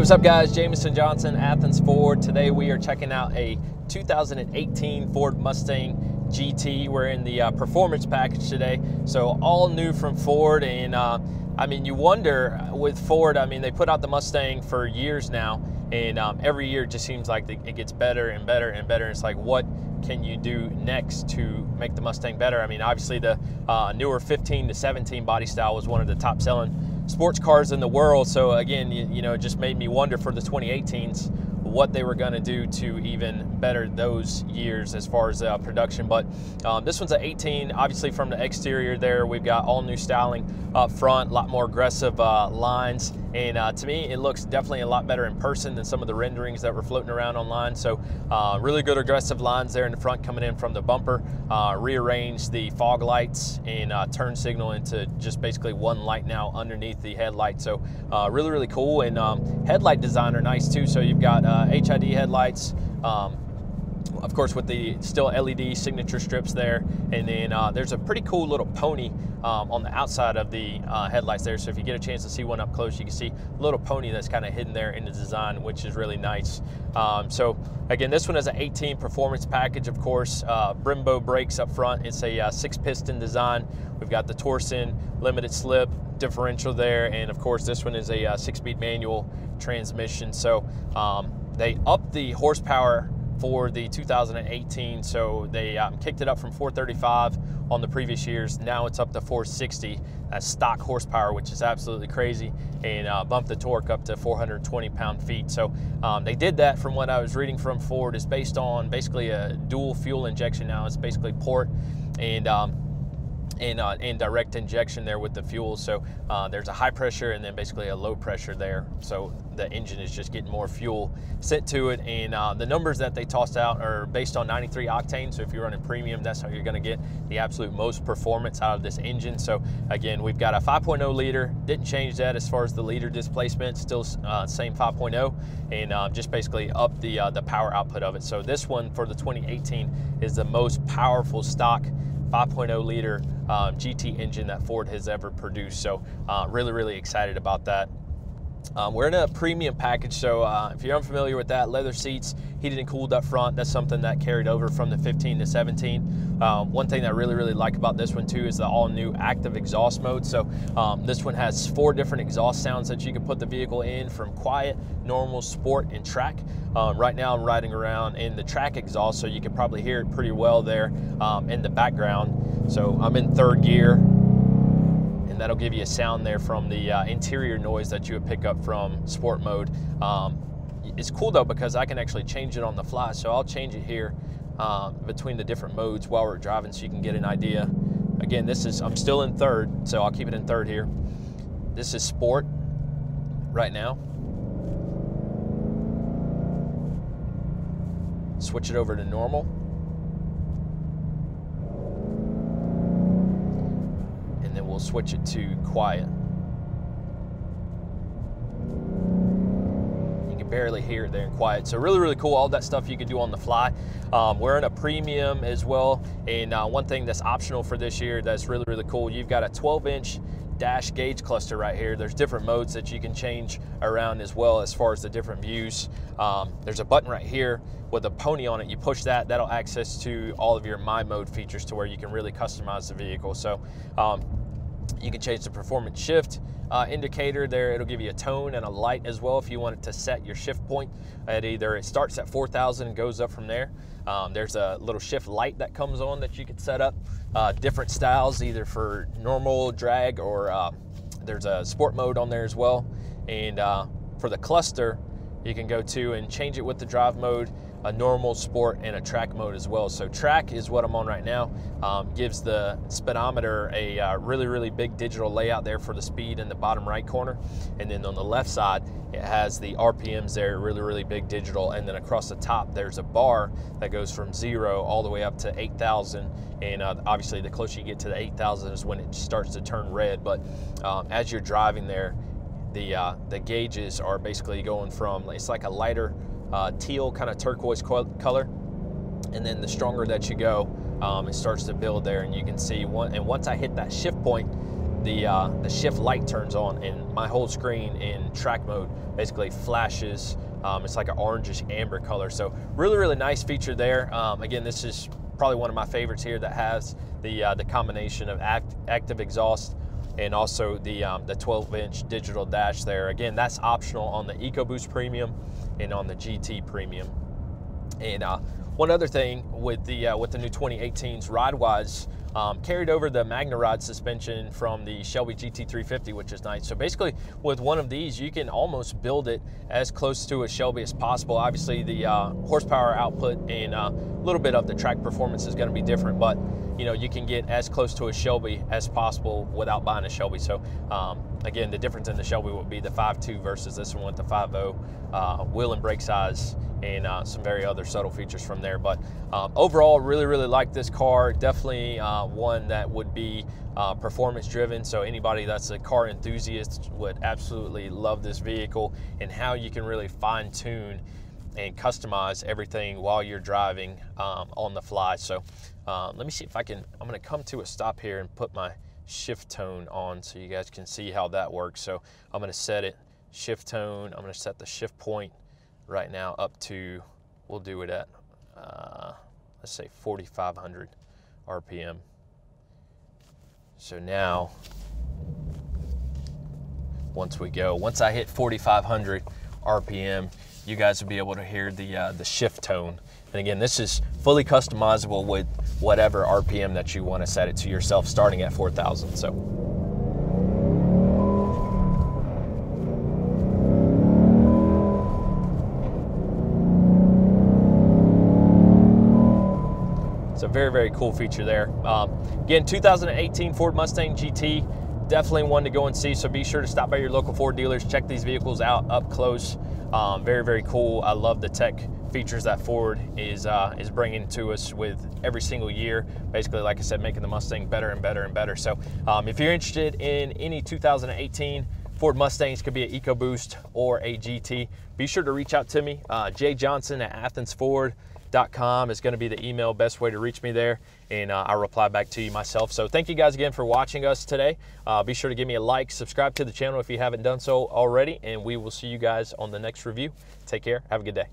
What's up, guys? Jamison Johnson, Athens Ford. Today we are checking out a 2018 Ford Mustang GT. We're in the performance package today, so all new from Ford. And I mean, you wonder with Ford, I mean, they put out the Mustang for years now, and every year it just seems like it gets better and better and better. It's like, what can you do next to make the Mustang better? I mean, obviously the newer 15 to 17 body style was one of the top selling sports cars in the world. So again, you know, it just made me wonder for the 2018s what they were going to do to even better those years as far as production. But this one's an 18. Obviously from the exterior there, we've got all new styling up front, a lot more aggressive lines, and to me it looks definitely a lot better in person than some of the renderings that were floating around online. So really good aggressive lines there in the front coming in from the bumper. Rearranged the fog lights and turn signal into just basically one light now underneath the headlight. So really cool. And headlight design are nice too. So you've got HID headlights, of course with the still LED signature strips there, and then there's a pretty cool little pony on the outside of the headlights there. So if you get a chance to see one up close, you can see a little pony that's kind of hidden there in the design, which is really nice. So again, this one is an 18 performance package, of course. Brembo brakes up front. It's a 6-piston design. We've got the Torsen limited slip differential there, and of course this one is a 6-speed manual transmission. So they upped the horsepower for the 2018, so they kicked it up from 435 on the previous years. Now it's up to 460. That's stock horsepower, which is absolutely crazy, and bumped the torque up to 420 pound-feet. So they did that, from what I was reading from Ford, is based on basically a dual fuel injection. Now it's basically port and direct injection there with the fuel. So there's a high pressure and then basically a low pressure there. So the engine is just getting more fuel sent to it. And the numbers that they tossed out are based on 93 octane. So if you're running premium, that's how you're going to get the absolute most performance out of this engine. So again, we've got a 5.0 liter. Didn't change that as far as the liter displacement, still same 5.0, and just basically up the power output of it. So this one for the 2018 is the most powerful stock 5.0 liter GT engine that Ford has ever produced. So really excited about that. We're in a premium package, so if you're unfamiliar with that, leather seats, heated and cooled up front. That's something that carried over from the 15 to 17. One thing that I really like about this one too is the all-new active exhaust mode. So this one has 4 different exhaust sounds that you can put the vehicle in, from quiet, normal, sport, and track. Right now I'm riding around in the track exhaust, so you can probably hear it pretty well there in the background. So I'm in 3rd gear, and that'll give you a sound there from the interior noise that you would pick up from sport mode. It's cool though, because I can actually change it on the fly. So I'll change it here between the different modes while we're driving, so you can get an idea. Again, I'm still in 3rd, so I'll keep it in 3rd here. This is sport right now. Switch it over to normal. And then we'll switch it to quiet. You can barely hear it there in quiet. So really cool. All that stuff you can do on the fly. We're in a premium as well. And one thing that's optional for this year that's really cool, you've got a 12-inch dash gauge cluster right here. There's different modes that you can change around as well as far as the different views. There's a button right here with a pony on it. You push that, that'll access to all of your My Mode features, to where you can really customize the vehicle. So you can change the performance shift indicator there. It'll give you a tone and a light as well if you want it to set your shift point at it starts at 4,000 and goes up from there. There's a little shift light that comes on that you can set up. Different styles, either for normal, drag, or there's a sport mode on there as well. And for the cluster, you can go to and change it with the drive mode, a normal, sport, and a track mode as well. So track is what I'm on right now. Gives the speedometer a really big digital layout there for the speed in the bottom right corner. And then on the left side, it has the RPMs there, really big digital. And then across the top, there's a bar that goes from 0 all the way up to 8,000. And obviously the closer you get to the 8,000 is when it starts to turn red. But as you're driving there, the gauges are basically going from, it's like a lighter teal kind of turquoise color, and then the stronger that you go, it starts to build there, and you can see once I hit that shift point, the shift light turns on, and my whole screen in track mode basically flashes. It's like an orangish amber color. So really nice feature there. Again, this is probably one of my favorites here that has the combination of active exhaust and also the 12-inch digital dash there. Again, that's optional on the EcoBoost Premium and on the GT Premium. And one other thing with the new 2018s, ride-wise, carried over the MagnaRide suspension from the Shelby GT350, which is nice. So basically, with one of these, you can almost build it as close to a Shelby as possible. Obviously, the horsepower output and a little bit of the track performance is going to be different, but you know, you can get as close to a Shelby as possible without buying a Shelby. So again, the difference in the Shelby would be the 5.2 versus this one with the 5.0, wheel and brake size, and some very other subtle features from there. But overall, really like this car. Definitely one that would be performance driven. So anybody that's a car enthusiast would absolutely love this vehicle, and how you can really fine tune and customize everything while you're driving on the fly. So let me see if I can, I'm gonna come to a stop here and put my shift tone on so you guys can see how that works. So I'm gonna set it, shift tone, I'm gonna set the shift point right now up to, we'll do it at, let's say 4,500 RPM. So now, once I hit 4,500 RPM, you guys will be able to hear the shift tone. And again, this is fully customizable with whatever RPM that you want to set it to yourself, starting at 4,000. It's a very cool feature there. Again, 2018 Ford Mustang GT, definitely one to go and see. So be sure to stop by your local Ford dealers, check these vehicles out up close. Very cool. I love the tech features that Ford is bringing to us with every single year. Basically, like I said, making the Mustang better and better. So if you're interested in any 2018 Ford Mustangs, could be an EcoBoost or a GT, be sure to reach out to me. jjohnson@athensford.com is going to be the email, best way to reach me there, and I'll reply back to you myself. So thank you guys again for watching us today. Be sure to give me a like, subscribe to the channel if you haven't done so already, and we will see you guys on the next review. Take care. Have a good day.